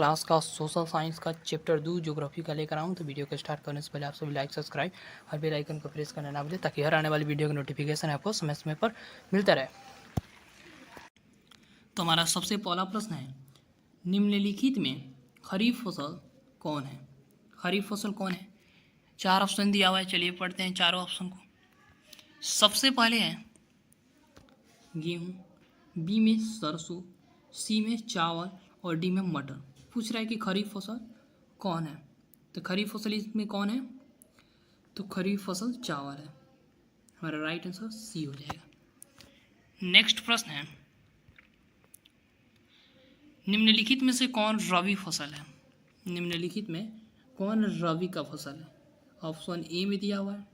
Class का social science का chapter 2 geography का लेकर आऊँ। तो वीडियो को स्टार्ट करने से पहले आप सभी लाइक सब्सक्राइब और बेल आइकन को प्रेस करना ना भूलें ताकि हर आने वाली वीडियो का नोटिफिकेशन आपको समय समय पर मिलता रहे। तो हमारा सबसे पहला प्रश्न है, निम्नलिखित में खरीफ फसल कौन है? खरीफ फसल कौन है? 4 ऑप्शन दिया हुआ है, चलिए पढ़ते हैं चारों ऑप्शन को। सबसे पहले है गेहूँ, बी में सरसों, सी में चावल और डी में मटर। पूछ रहा है कि खरीफ फसल कौन है। तो खरीफ फसल इसमें कौन है? तो खरीफ फसल चावल है। हमारा राइट आंसर सी हो जाएगा। नेक्स्ट प्रश्न है, निम्नलिखित में से कौन रबी फसल है? निम्नलिखित में कौन रबी का फसल है? ऑप्शन ए में दिया हुआ है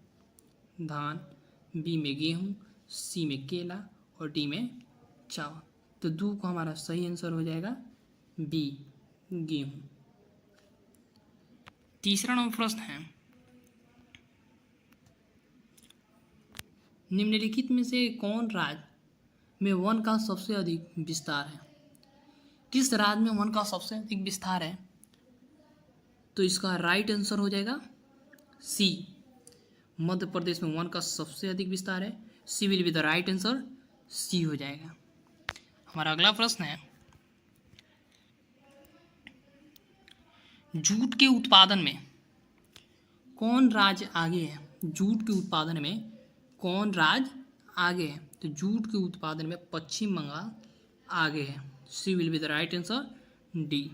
धान, बी में गेहूँ, सी में केला और डी में चावल। तो दो को हमारा सही आंसर हो जाएगा बी, गेहूँ। तीसरा नंबर प्रश्न है, निम्नलिखित में से कौन राज्य में वन का सबसे अधिक विस्तार है? किस राज्य में वन का सबसे अधिक विस्तार है? तो इसका राइट आंसर हो जाएगा सी, मध्य प्रदेश में वन का सबसे अधिक विस्तार है। C will be the right answer, C हो जाएगा। हमारा अगला प्रश्न है, जूट के उत्पादन में कौन राज्य आगे है? जूट के उत्पादन में कौन राज्य आगे है? तो जूट के उत्पादन में पश्चिम बंगाल आगे है। C will be the right answer, D.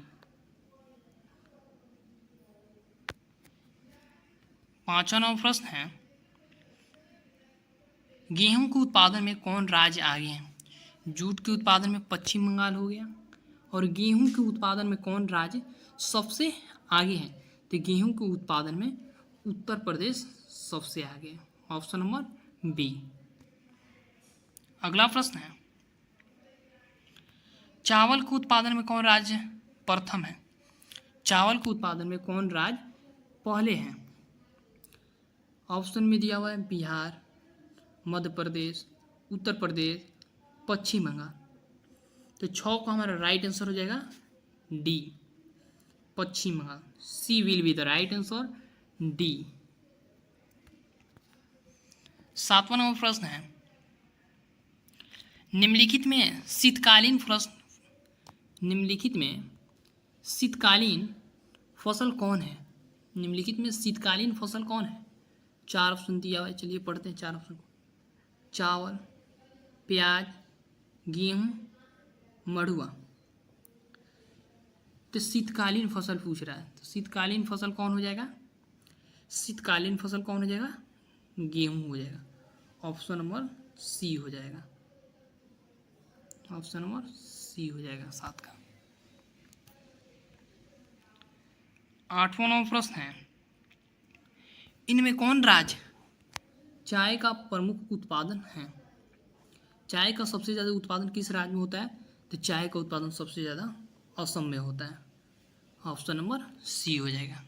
पांचवा नंबर प्रश्न है, गेहूं के उत्पादन में कौन राज्य आगे है? जूट के उत्पादन में पश्चिम बंगाल हो गया, और गेहूं के उत्पादन में कौन राज्य सबसे आगे है? तो गेहूं के उत्पादन में उत्तर प्रदेश सबसे आगे है। Option number B. अगला प्रश्न है, चावल के उत्पादन में कौन राज्य प्रथम है? चावल के उत्पादन में कौन राज्य पहले है? ऑप्शन में दिया हुआ है बिहार, मध्य प्रदेश, उत्तर प्रदेश, पश्चिम बंगाल। तो 6 को हमारा राइट आंसर हो जाएगा D, Paschim Bangal. C will be the right answer, D. 7वां नंबर प्रश्न है, निम्नलिखित में शीतकालीन फसल कौन है? निम्नलिखित में शीतकालीन फसल कौन है? 4 ऑप्शन दिया हुआ है, चलिए पढ़ते हैं 4 ऑप्शन को। चावल, प्याज, गेहूं, मड़ुआ। तो शीतकालीन फसल पूछ रहा है, तो शीतकालीन फसल कौन हो जाएगा? शीतकालीन फसल कौन हो जाएगा? गेहूं हो जाएगा। ऑप्शन नंबर सी हो जाएगा। ऑप्शन नंबर सी हो जाएगा 7 का। 8वां नंबर प्रश्न है, इनमें कौन राज्य चाय का प्रमुख उत्पादन है? चाय का सबसे ज़्यादा उत्पादन किस राज्य में होता है? तो चाय का उत्पादन सबसे ज़्यादा असम में होता है। ऑप्शन नंबर सी हो जाएगा।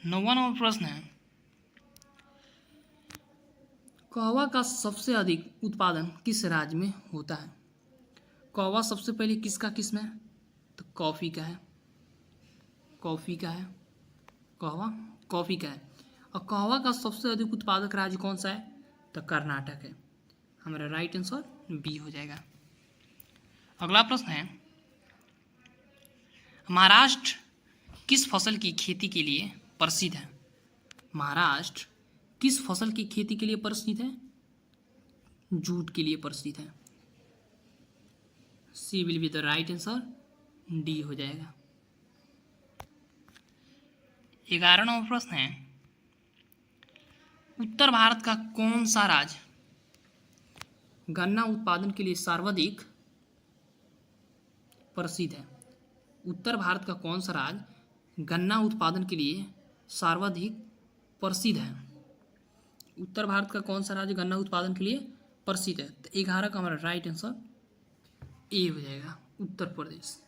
9वां नंबर प्रश्न है, कहवा का सबसे अधिक उत्पादन किस राज्य में होता है? कहवा सबसे पहले किसका किस्म है? तो कॉफ़ी का है। कॉफ़ी का है कहवा, कॉफ़ी का है। और कहवा का सबसे अधिक उत्पादक राज्य कौन सा है? तो कर्नाटक है। हमारा राइट आंसर बी हो जाएगा। अगला प्रश्न है, महाराष्ट्र किस फसल की खेती के लिए प्रसिद्ध है? महाराष्ट्र किस फसल की खेती के लिए प्रसिद्ध है? जूट के लिए प्रसिद्ध है। C will be the right answer, D हो जाएगा। 11वां नंबर प्रश्न है, उत्तर भारत का कौन सा राज्य गन्ना उत्पादन के लिए सर्वाधिक प्रसिद्ध है? उत्तर भारत का कौन सा राज्य गन्ना उत्पादन के लिए सर्वाधिक प्रसिद्ध है? उत्तर भारत का कौन सा राज्य गन्ना उत्पादन के लिए प्रसिद्ध है? तो 11 का हमारा राइट आंसर ए हो जाएगा, उत्तर प्रदेश।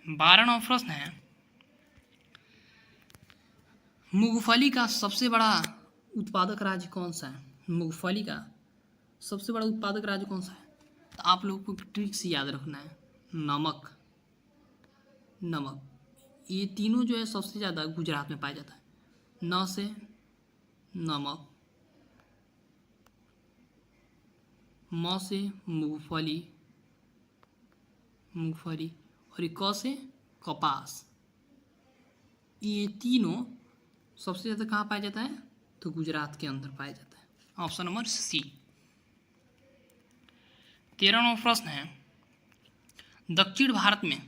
12वां नंबर प्रश्न है, मूंगफली का सबसे बड़ा उत्पादक राज्य कौन सा है? मूंगफली का सबसे बड़ा उत्पादक राज्य कौन सा है? तो आप लोगों को ट्रिक से याद रखना है। नमक, नमक, ये तीनों जो है सबसे ज़्यादा गुजरात में पाया जाता है। न से नमक, म से मूंगफली, मूंगफली, और ये क से कपास। ये तीनों सबसे ज़्यादा कहाँ पाया जाता है? तो गुजरात के अंदर पाया जाता है। ऑप्शन नंबर सी। 13वां प्रश्न है, दक्षिण भारत में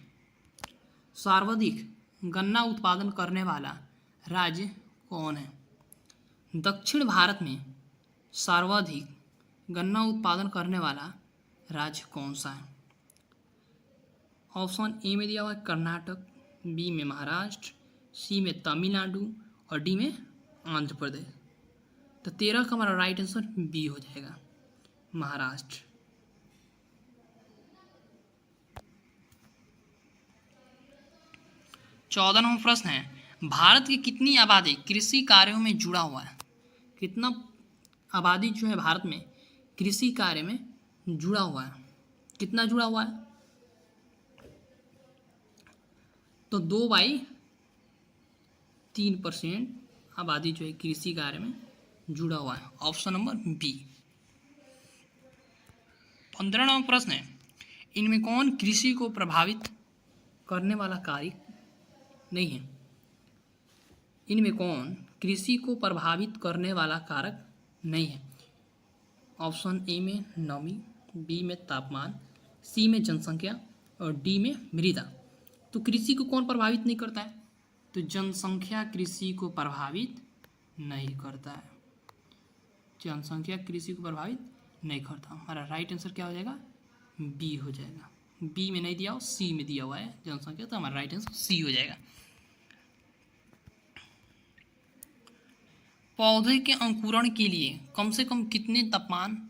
सर्वाधिक गन्ना उत्पादन करने वाला राज्य कौन है? दक्षिण भारत में सर्वाधिक गन्ना उत्पादन करने वाला राज्य कौन सा है? ऑप्शन ए में दिया हुआ है कर्नाटक, बी में महाराष्ट्र, सी में तमिलनाडु और डी में आंध्र प्रदेश। तो 13 का हमारा राइट आंसर बी हो जाएगा, महाराष्ट्र। चौदहवां प्रश्न है, भारत की कितनी आबादी कृषि कार्यों में जुड़ा हुआ है? कितना आबादी जो है भारत में कृषि कार्य में जुड़ा हुआ है? कितना जुड़ा हुआ है? तो 2/3% आबादी जो है कृषि कार्य में जुड़ा हुआ है। Option number B. 15वां प्रश्न है, इनमें कौन कृषि को प्रभावित करने वाला कारक नहीं है? इनमें कौन कृषि को प्रभावित करने वाला कारक नहीं है? ऑप्शन ए में नमी, बी में तापमान, सी में जनसंख्या और डी में मृदा। तो कृषि को कौन प्रभावित नहीं करता है? तो जनसंख्या कृषि को प्रभावित नहीं करता है। जनसंख्या कृषि को प्रभावित नहीं करता। हमारा राइट आंसर क्या हो जाएगा? बी हो जाएगा। बी में नहीं दिया हो, सी में दिया हुआ है जनसंख्या, तो हमारा राइट आंसर सी हो जाएगा। पौधे के अंकुरण के लिए कम से कम कितने तापमान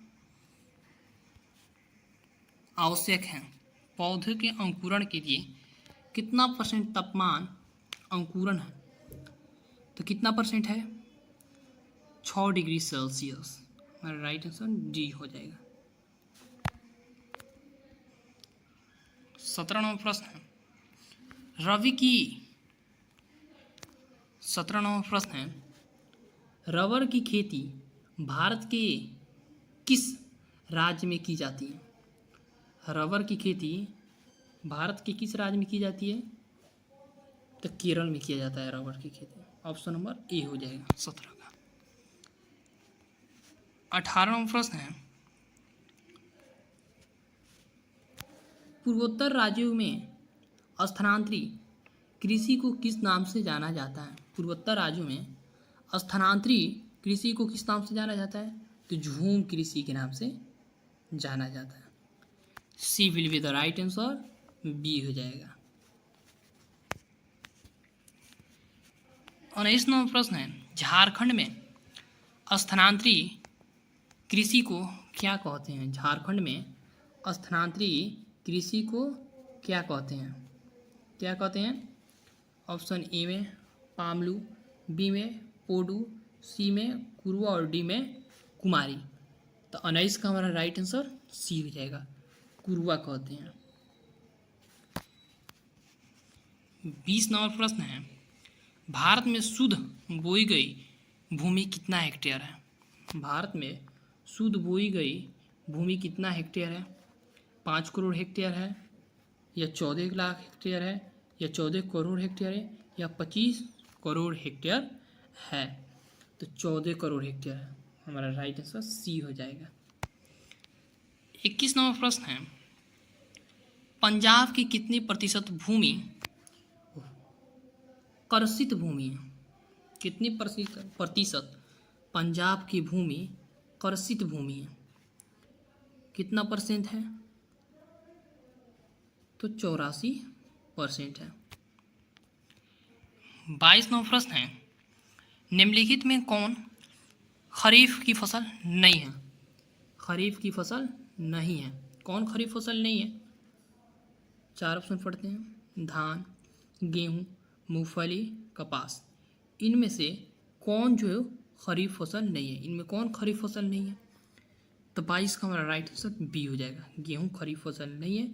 आवश्यक है? पौधे के अंकुरण के लिए कितना % तापमान अंकुरण है? तो कितना % है? 6 डिग्री सेल्सियस। हमारा राइट आंसर डी हो जाएगा। 17वां प्रश्न है, रबर की खेती भारत के किस राज्य में की जाती है? रबर की खेती भारत के किस राज्य में की जाती है? तो केरल में किया जाता है रबर की खेती। ऑप्शन नंबर ए हो जाएगा 17 का। 18वां प्रश्न है, पूर्वोत्तर राज्यों में स्थानांतरित कृषि को किस नाम से जाना जाता है? पूर्वोत्तर राज्यों में स्थानांतरित कृषि को किस नाम से जाना जाता है? तो झूम कृषि के नाम से जाना जाता है। C will be the right answer, B हो जाएगा। 19वां प्रश्न है, झारखंड में स्थानांतरित कृषि को क्या कहते हैं? झारखंड में स्थानांतरित कृषि को क्या कहते हैं? क्या कहते हैं? ऑप्शन ए में पामलू, बी में पोडू, सी में कुरुआ और डी में कुमारी। तो 19 का हमारा राइट आंसर सी हो जाएगा, कुरुआ कहते हैं। 20वां प्रश्न है, भारत में शुद्ध बोई गई भूमि कितना हेक्टेयर है? भारत में शुद्ध बोई गई भूमि कितना हेक्टेयर है? 5 करोड़ हेक्टेयर है, या 14 लाख हेक्टेयर है, या 14 करोड़ हेक्टेयर है, या 25 करोड़ हेक्टेयर है? तो 14 करोड़ हेक्टेयर है। हमारा राइट आंसर सी हो जाएगा। 21वां प्रश्न है, पंजाब की कितनी प्रतिशत भूमि कर्षित भूमि है? कितनी प्रतिशत पंजाब की भूमि कर्षित भूमि है? कितना % है? तो 84% है। 22वां प्रश्न है, निम्नलिखित में कौन खरीफ की फसल नहीं है? खरीफ की फसल नहीं है। कौन खरीफ फसल नहीं है? 4 ऑप्शन पढ़ते हैं, धान, गेहूँ, मूंगफली, कपास। इनमें से कौन जो है खरीफ फसल नहीं है? इनमें कौन खरीफ फसल नहीं है? तो 22 का हमारा राइट आंसर बी हो जाएगा, गेहूँ खरीफ फसल नहीं है।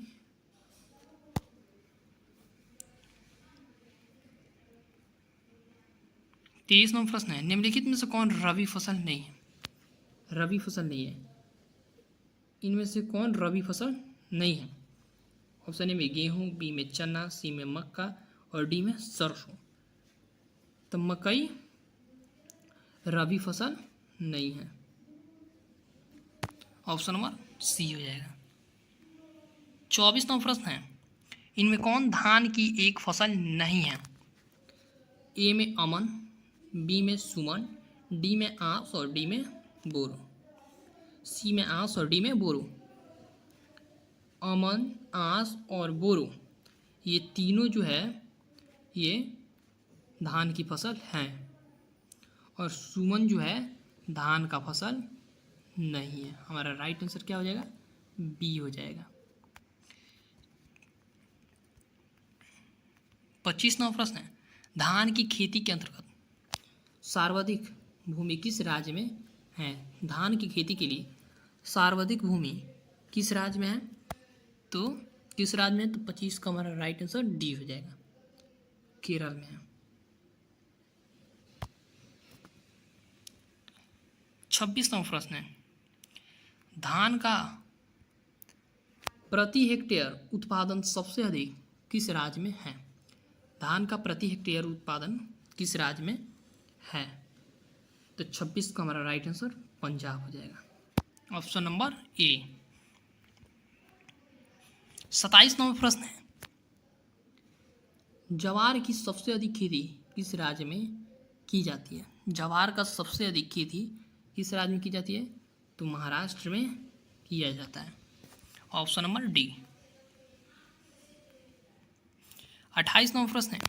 23 नंबर प्रश्न है, निम्नलिखित में से कौन रबी फसल नहीं है? रबी फसल नहीं है, इनमें से कौन रबी फसल नहीं है? ऑप्शन ए में गेहूं, बी में चना, सी में मक्का और डी में सरसों। तो मकई रबी फसल नहीं है, ऑप्शन नंबर सी हो जाएगा। 24 नंबर प्रश्न है, इनमें कौन धान की एक फसल नहीं है? ए में अमन, बी में सुमन, डी में आंस और डी में बोरो। सी में आंस और डी में बोरो। अमन, आंस और बोरो ये तीनों जो है ये धान की फसल हैं, और सुमन जो है धान का फसल नहीं है। हमारा राइट आंसर क्या हो जाएगा? बी हो जाएगा। 25 नंबर प्रश्न है, धान की खेती के अंतर्गत सर्वाधिक भूमि किस राज्य में है? धान की खेती के लिए सर्वाधिक भूमि किस राज्य में है? तो किस राज्य में? तो 25 का हमारा राइट आंसर डी हो जाएगा, केरल में है। 26 नंबर प्रश्न है, धान का प्रति हेक्टेयर उत्पादन सबसे अधिक किस राज्य में है? धान का प्रति हेक्टेयर उत्पादन किस राज्य में है? तो 26 का हमारा राइट आंसर पंजाब हो जाएगा, ऑप्शन नंबर ए। 27 नंबर प्रश्न है, जवार की सबसे अधिक खेती किस राज्य में की जाती है? जवार का सबसे अधिक खेती किस राज्य में की जाती है? तो महाराष्ट्र में किया जाता है, ऑप्शन नंबर डी। 28 नंबर प्रश्न है,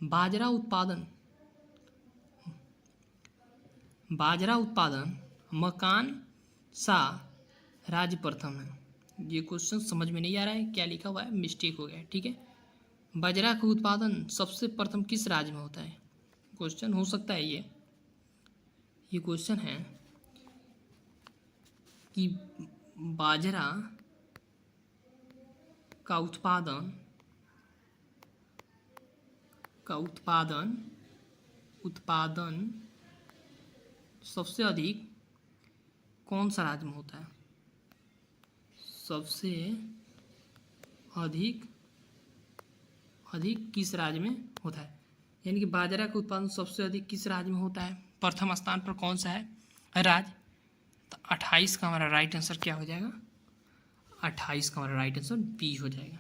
बाजरा उत्पादन मकान सा राज्य प्रथम है। ये क्वेश्चन समझ में नहीं आ रहा है, क्या लिखा हुआ है, मिस्टेक हो गया है, ठीक है। बाजरा का उत्पादन सबसे प्रथम किस राज्य में होता है? क्वेश्चन हो सकता है ये क्वेश्चन है कि बाजरा का उत्पादन सबसे अधिक कौन सा राज्य में होता है? सबसे अधिक किस राज्य में होता है? यानी कि बाजरा का उत्पादन सबसे अधिक किस राज्य में होता है? प्रथम स्थान पर कौन सा है राज्य? तो 28 का हमारा राइट आंसर क्या हो जाएगा? 28 का हमारा राइट आंसर बी हो जाएगा,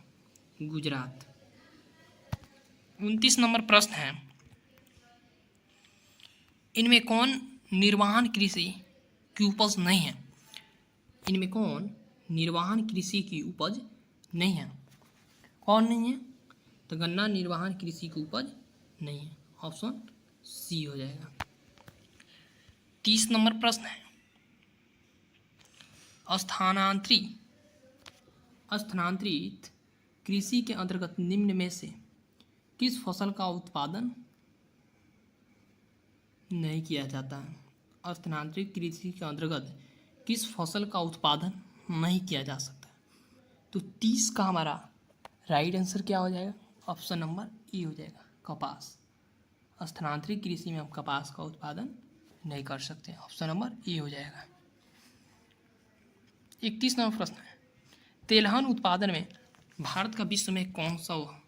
गुजरात। 29 नंबर प्रश्न है, इनमें कौन निर्वहन कृषि की उपज नहीं है? इनमें कौन निर्वहन कृषि की उपज नहीं है? कौन नहीं है? तो गन्ना निर्वहन कृषि की उपज नहीं है, ऑप्शन सी हो जाएगा। 30 नंबर प्रश्न है, स्थानांतरित कृषि के अंतर्गत निम्न में से किस फसल का उत्पादन नहीं किया जाता है? स्थानांतरित कृषि के अंतर्गत किस फसल का उत्पादन नहीं किया जा सकता? तो 30 का हमारा राइट आंसर क्या हो जाएगा? ऑप्शन नंबर ई हो जाएगा, कपास। स्थानांतरित कृषि में हम कपास का उत्पादन नहीं कर सकते, ऑप्शन नंबर ई हो जाएगा। 31 नंबर प्रश्न है, तेलहन उत्पादन में भारत का विश्व में कौन सा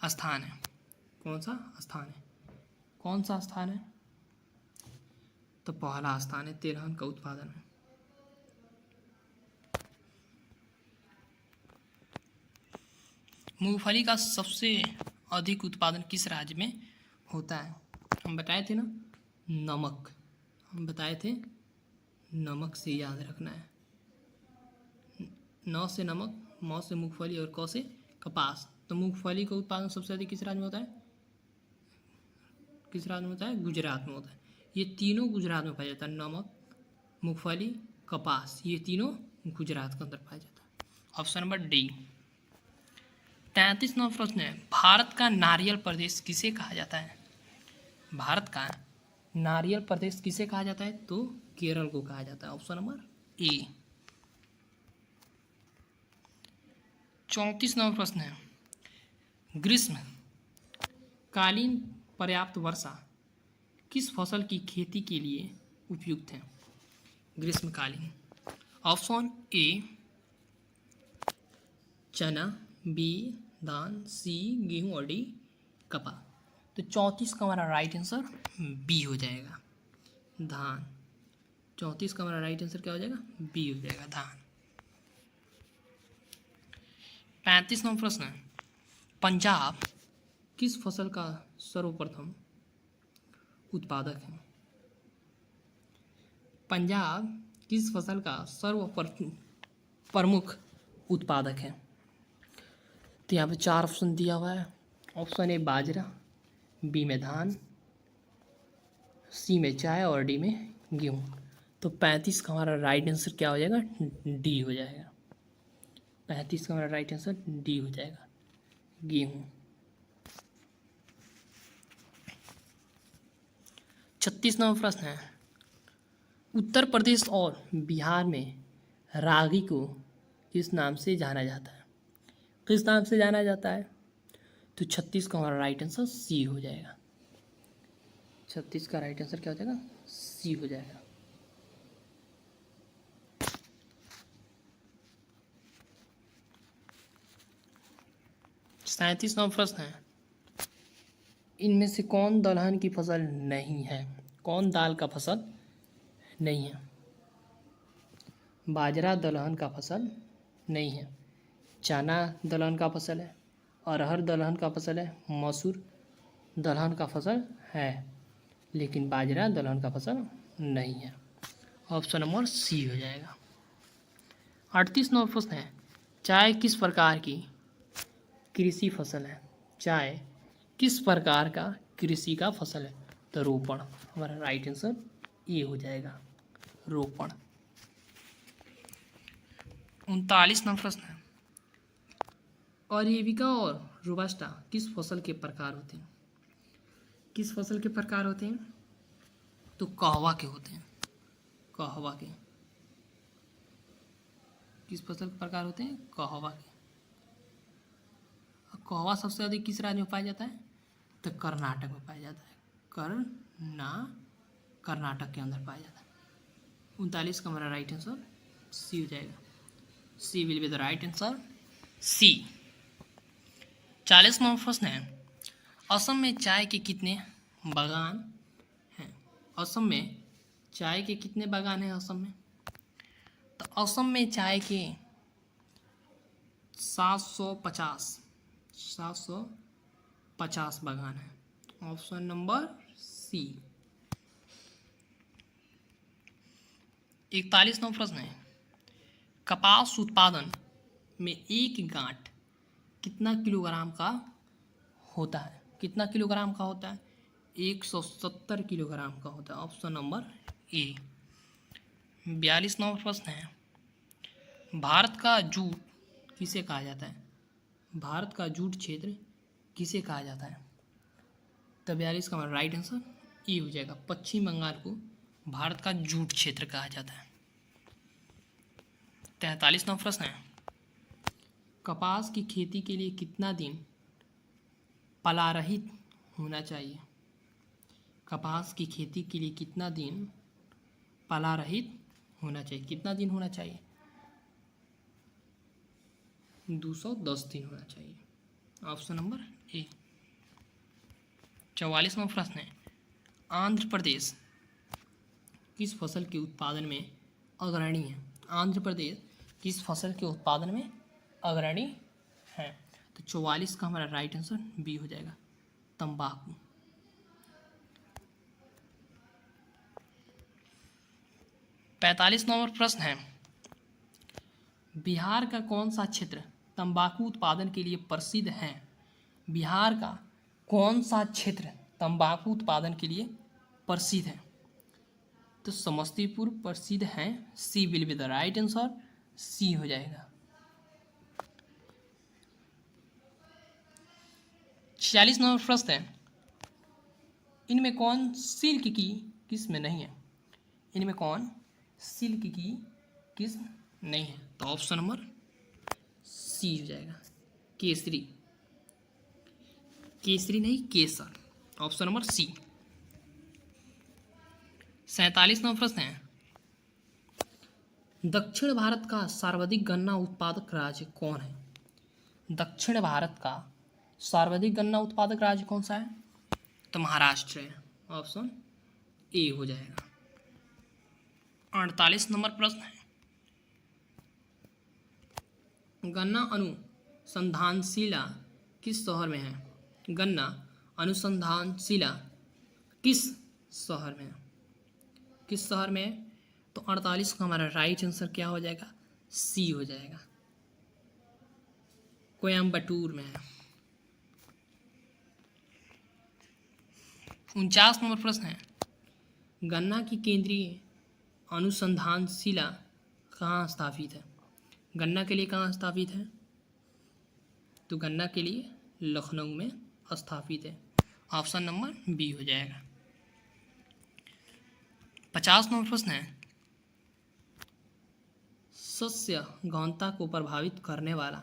स्थान है? कौन सा स्थान है? तो पहला स्थान है तेलहन का उत्पादन में। मूंगफली का सबसे अधिक उत्पादन किस राज्य में होता है? हम बताए थे ना, नमक से याद रखना है। न से नमक, म से मूंगफली और क से कपास। तो मूंगफली का उत्पादन सबसे अधिक किस राज्य में होता है? गुजरात में होता है। ये तीनों गुजरात में पाया जाता है, नमक, मूंगफली, कपास, ये तीनों गुजरात के अंदर पाया जाता है, ऑप्शन नंबर डी। 33 नंबर प्रश्न है, भारत का नारियल प्रदेश किसे कहा जाता है? भारत का नारियल प्रदेश किसे कहा जाता है? तो केरल को कहा जाता है, ऑप्शन नंबर ए। 34 नंबर प्रश्न है, ग्रीष्म कालीन पर्याप्त वर्षा किस फसल की खेती के लिए उपयुक्त है? ग्रीष्मकालीन। ऑप्शन ए चना, बी धान, सी गेहूं और डी कपास। तो 34 का हमारा राइट आंसर बी हो जाएगा, धान। 34 का हमारा राइट आंसर क्या हो जाएगा? बी हो जाएगा, धान। 35 नंबर प्रश्न है, पंजाब किस फसल का सर्वप्रथम उत्पादक है? पंजाब किस फसल का प्रमुख उत्पादक है? तो यहाँ पे 4 ऑप्शन दिया हुआ है। ऑप्शन ए बाजरा, बी में धान, सी में चाय और डी में गेहूँ। तो 35 का हमारा राइट आंसर क्या हो जाएगा? डी हो जाएगा। 35 का हमारा राइट आंसर डी हो जाएगा, गेहूँ। 36 नंबर प्रश्न है, उत्तर प्रदेश और बिहार में रागी को किस नाम से जाना जाता है? किस नाम से जाना जाता है? तो 36 का हमारा राइट आंसर सी हो जाएगा। 36 का राइट आंसर क्या हो जाएगा? सी हो जाएगा। सैंतीस नंबर प्रश्न है, इनमें से कौन दलहन की फसल नहीं है? कौन दाल का फसल नहीं है? बाजरा दलहन का फसल नहीं है, चना दलहन का फसल है, अरहर दलहन का फसल है, मसूर दलहन का फसल है, लेकिन बाजरा दलहन का फसल नहीं है। ऑप्शन नंबर सी हो जाएगा। 38 नंबर प्रश्न है, चाय किस प्रकार की कृषि फसल है? चाय किस प्रकार का कृषि का फसल है? तो रोपण। हमारा राइट आंसर ए हो जाएगा, रोपण। 39 नंबर प्रश्न है, अरेबिका और रोबस्टा किस फसल के प्रकार होते हैं? किस फसल के प्रकार होते हैं? तो कहवा के होते हैं, कहवा के। किस फसल के प्रकार होते हैं? कहवा के। कहवा सबसे अधिक किस राज्य में पाया जाता है? तो कर्नाटक में पाया जाता है, कर्नाटक के अंदर पाया जाता है। 39 का हमारा राइट आंसर सी हो जाएगा, C will be the right answer, C. 40 नंबर प्रश्न है, असम में चाय के कितने बागान हैं? असम में चाय के कितने बागान हैं असम में? तो असम में चाय के 750 बागान हैं। ऑप्शन नंबर सी। 41 नंबर प्रश्न है, कपास उत्पादन में एक गांठ कितना किलोग्राम का होता है? कितना किलोग्राम का होता है? 170 किलोग्राम का होता है। Option number A. 42 नंबर प्रश्न है, भारत का जूट किसे कहा जाता है? भारत का जूट क्षेत्र किसे कहा जाता है? तो 42 का हमारा राइट आंसर ए हो जाएगा, पश्चिम बंगाल को भारत का जूट क्षेत्र कहा जाता है। 43 नंबर प्रश्न है, कपास की खेती के लिए कितना दिन पलारहित होना चाहिए? कपास की खेती के लिए कितना दिन पलारहित होना चाहिए? कितना दिन होना चाहिए? 210 दिन होना चाहिए। Option number A. 44 नंबर प्रश्न है, आंध्र प्रदेश किस फसल के उत्पादन में अग्रणी है? आंध्र प्रदेश किस फसल के उत्पादन में अग्रणी है? तो 44 का हमारा राइट आंसर बी हो जाएगा, तंबाकू। 45 नंबर प्रश्न है, बिहार का कौन सा क्षेत्र तंबाकू उत्पादन के लिए प्रसिद्ध है? बिहार का कौन सा क्षेत्र तंबाकू उत्पादन के लिए प्रसिद्ध है? तो समस्तीपुर प्रसिद्ध है, C will be the right answer, C हो जाएगा। 46 नंबर प्रश्न है, इनमें कौन सिल्क की किस्म नहीं है? इनमें कौन सिल्क की किस्म नहीं है? तो ऑप्शन नंबर सी हो जाएगा, केसरी। केसरी नहीं, केसर। Option number C. 47 नंबर प्रश्न है, दक्षिण भारत का सर्वाधिक गन्ना उत्पादक राज्य कौन है? दक्षिण भारत का सर्वाधिक गन्ना उत्पादक राज्य कौन सा है? तो महाराष्ट्र है, ऑप्शन ए हो जाएगा। 48 नंबर प्रश्न है, गन्ना अनुसंधानशिला किस शहर में है? गन्ना अनुसंधानशिला किस शहर में है? किस शहर में है? तो 48 का हमारा राइट आंसर क्या हो जाएगा? सी हो जाएगा, कोयम्बटूर में है। 49 नंबर प्रश्न है, गन्ना की केंद्रीय अनुसंधानशिला कहाँ स्थापित है? गन्ना के लिए कहाँ स्थापित है? तो गन्ना के लिए लखनऊ में स्थापित है, ऑप्शन नंबर बी हो जाएगा। 50 नंबर प्रश्न है, सस्य गहनता को प्रभावित करने वाला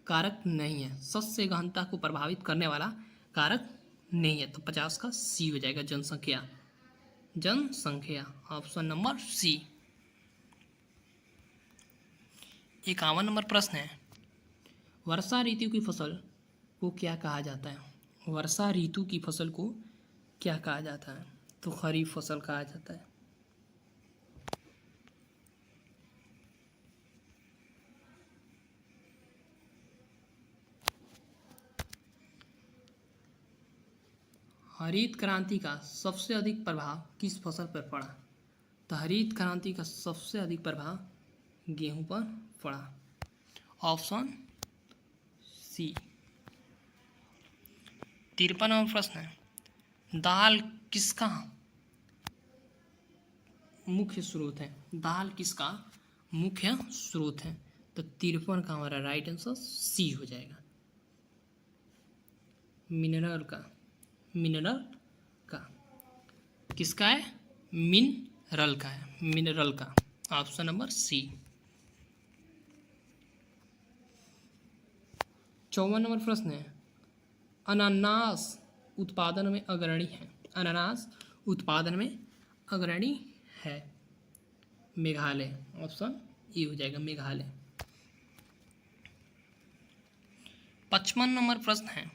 कारक नहीं है। सस्य गहनता को प्रभावित करने वाला कारक नहीं है, तो 50 का सी हो जाएगा, जनसंख्या। जनसंख्या, ऑप्शन नंबर सी। 51 नंबर प्रश्न है, वर्षा ऋतु की फसल को क्या कहा जाता है? वर्षा ऋतु की फसल को क्या कहा जाता है? तो खरीफ फसल कहा जाता है। हरित क्रांति का सबसे अधिक प्रभाव किस फसल पर पड़ा? तो हरित क्रांति का सबसे अधिक प्रभाव गेहूं पर पड़ा, ऑप्शन सी। 53 नंबर प्रश्न है, दाल किसका मुख्य स्रोत है? दाल किसका मुख्य स्रोत है? तो 53 का हमारा राइट आंसर सी हो जाएगा, मिनरल का। मिनरल का किसका है? मिनरल का है, मिनरल का, ऑप्शन नंबर सी। 54 नंबर प्रश्न है, अनानास उत्पादन में अग्रणी है। अनानास उत्पादन में अग्रणी है, मेघालय, ऑप्शन ए हो जाएगा, मेघालय। 55 नंबर प्रश्न है,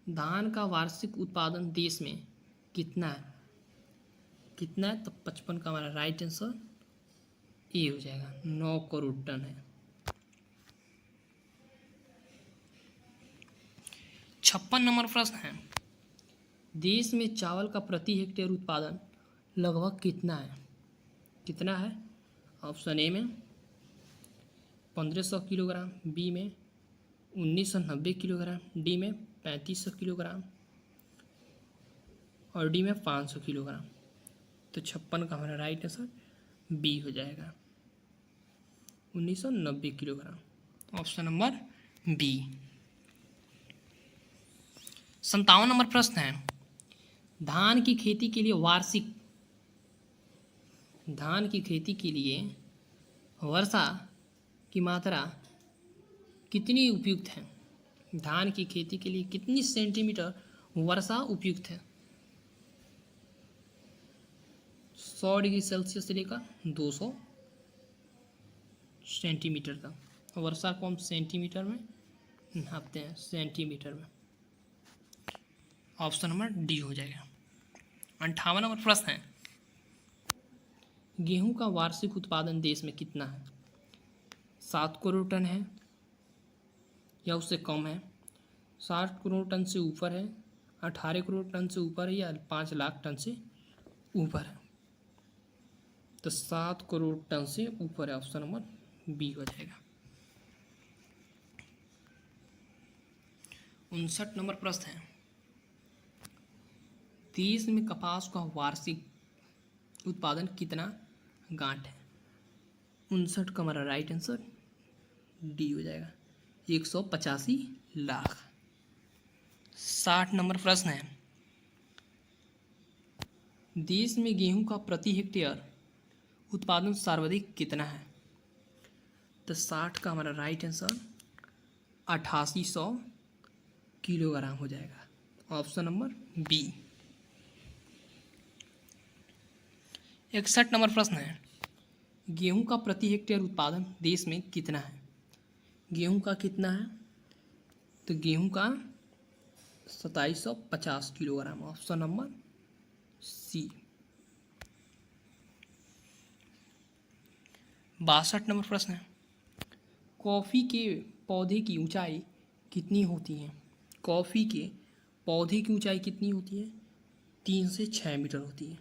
धान का वार्षिक उत्पादन देश में कितना है? कितना है? तो 55 का हमारा राइट आंसर ए हो जाएगा, 9 करोड़ टन है। 56 नंबर प्रश्न है, देश में चावल का प्रति हेक्टेयर उत्पादन लगभग कितना है? कितना है? ऑप्शन ए में 1500 किलोग्राम, बी में 1990 किलोग्राम, डी में 3500 किलोग्राम और डी में 500 किलोग्राम। तो 56 का हमारा राइट आंसर बी हो जाएगा, 1990 kilogram, option number B. 57 number प्रश्न है, धान की खेती के लिए वार्षिक, धान की खेती के लिए वर्षा की मात्रा कितनी उपयुक्त है? धान की खेती के लिए कितनी सेंटीमीटर वर्षा उपयुक्त है? 100 डिग्री सेल्सियस से लेकर 200 सेंटीमीटर तक। वर्षा को हम सेंटीमीटर में नापते हैं, सेंटीमीटर में, ऑप्शन नंबर डी हो जाएगा। 58 नंबर प्रश्न है, गेहूं का वार्षिक उत्पादन देश में कितना है? 7 करोड़ टन है या उससे कम है? 60 करोड़ टन से ऊपर है, 18 करोड़ टन से ऊपर है या 5 लाख टन से ऊपर है? तो 7 करोड़ टन से ऊपर है, ऑप्शन नंबर बी हो जाएगा। 59 नंबर प्रश्न है, देश में कपास का वार्षिक उत्पादन कितना गांठ है? 59 का हमारा राइट आंसर डी हो जाएगा, 185 लाख। 60 नंबर प्रश्न है, देश में गेहूं का प्रति हेक्टेयर उत्पादन सर्वाधिक कितना है? तो 60 का हमारा राइट आंसर 8800 किलोग्राम हो जाएगा, ऑप्शन नंबर बी। 61 नंबर प्रश्न है, गेहूं का प्रति हेक्टेयर उत्पादन देश में कितना है? गेहूं का कितना है? तो गेहूं का 2750 kilogram, option number C. 62 number प्रश्न है, कॉफ़ी के पौधे की ऊंचाई कितनी होती है? कॉफ़ी के पौधे की ऊंचाई कितनी होती है? 3 से 6 मीटर होती है।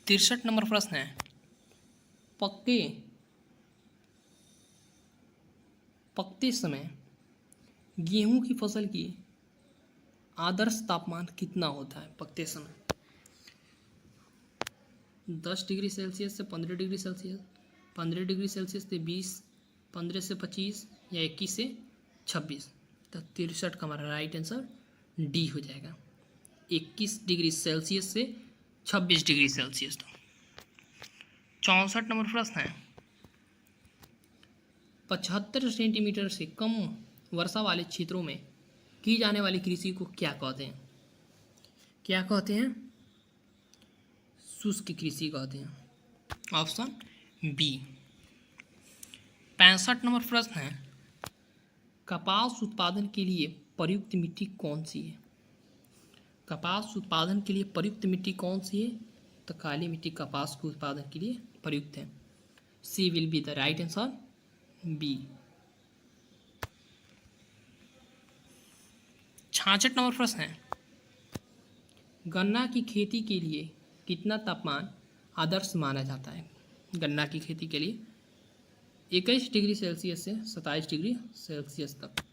63 नंबर प्रश्न है, पकते समय गेहूं की फसल की आदर्श तापमान कितना होता है? पकते समय 10 डिग्री सेल्सियस से 15 डिग्री सेल्सियस, 15 डिग्री सेल्सियस से 20, 15 से 25 या 21 से 26। तो 63 का हमारा राइट आंसर डी हो जाएगा, 21 डिग्री सेल्सियस से 26 डिग्री सेल्सियस तक। 64 नंबर प्रश्न है, 75 सेंटीमीटर से कम वर्षा वाले क्षेत्रों में की जाने वाली कृषि को क्या कहते हैं? क्या कहते हैं? शुष्क कृषि कहते हैं, ऑप्शन बी। 65 नंबर प्रश्न है, कपास उत्पादन के लिए प्रयुक्त मिट्टी कौन सी है? कपास उत्पादन के लिए प्रयुक्त मिट्टी कौन सी है? तो काली मिट्टी कपास के उत्पादन के लिए प्रयुक्त है, C will be the right answer, B. 66 नंबर प्रश्न है, गन्ना की खेती के लिए कितना तापमान आदर्श माना जाता है? गन्ना की खेती के लिए 21 डिग्री सेल्सियस से 27 डिग्री सेल्सियस तक,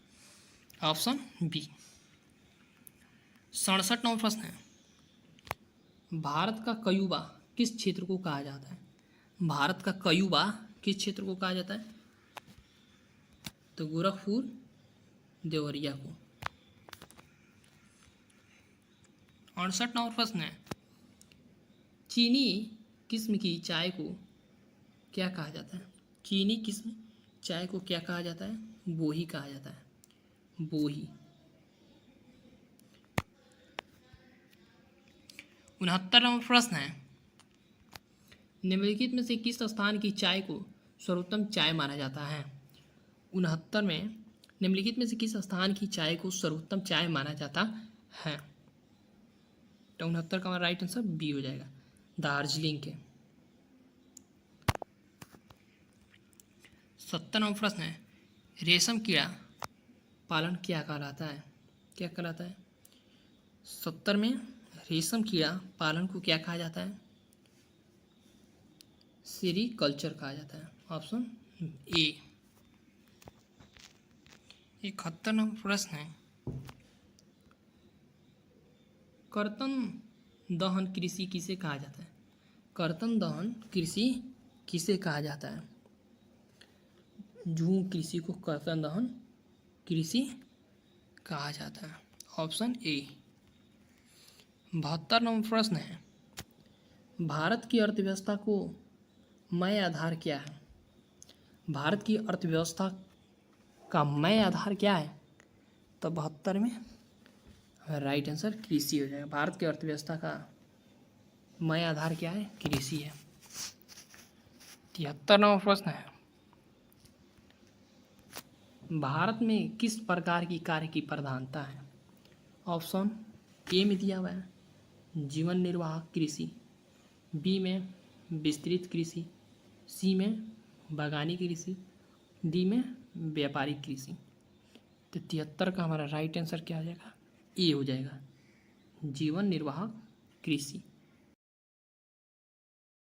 ऑप्शन बी। 67 नंबर प्रश्न है, भारत का कयूबा किस क्षेत्र को कहा जाता है? भारत का कयूबा किस क्षेत्र को कहा जाता है? तो गोरखपुर, देवरिया को। 68 नंबर प्रश्न है, चीनी किस्म की चाय को क्या कहा जाता है? चीनी किस्म चाय को क्या कहा जाता है? बोही कहा जाता है, बोही। 69 नंबर प्रश्न है, निम्नलिखित में से किस स्थान की चाय को सर्वोत्तम चाय माना जाता है? 69 में निम्नलिखित में से किस स्थान की चाय को सर्वोत्तम चाय माना जाता है? तो 69 का राइट आंसर बी हो जाएगा, दार्जिलिंग के। 70 नंबर प्रश्न है, रेशम कीड़ा पालन क्या कहलाता है? क्या कहलाता है? 70 में रेशम कीड़ा पालन को क्या कहा जाता है? सेरीकल्चर कहा जाता है, ऑप्शन ए। 71 नंबर प्रश्न है, कर्तन दहन कृषि किसे कहा जाता है? कर्तन दहन कृषि किसे कहा जाता है? झूम कृषि को कर्तन दहन कृषि कहा जाता है, ऑप्शन ए। 72 नंबर प्रश्न है, भारत की अर्थव्यवस्था को मय आधार क्या है? भारत की अर्थव्यवस्था का मय आधार क्या है? तो 72 में राइट आंसर कृषि हो जाएगा, भारत की अर्थव्यवस्था का मय आधार क्या है? कृषि है। 73 नंबर प्रश्न है, भारत में किस प्रकार की कार्य की प्रधानता है? ऑप्शन ए में दिया हुआ है जीवन निर्वाह कृषि, बी में विस्तृत कृषि, सी में बागानी कृषि, डी में व्यापारिक कृषि। तो 73 का हमारा राइट आंसर क्या हो जाएगा? ए हो जाएगा, जीवन निर्वाह कृषि।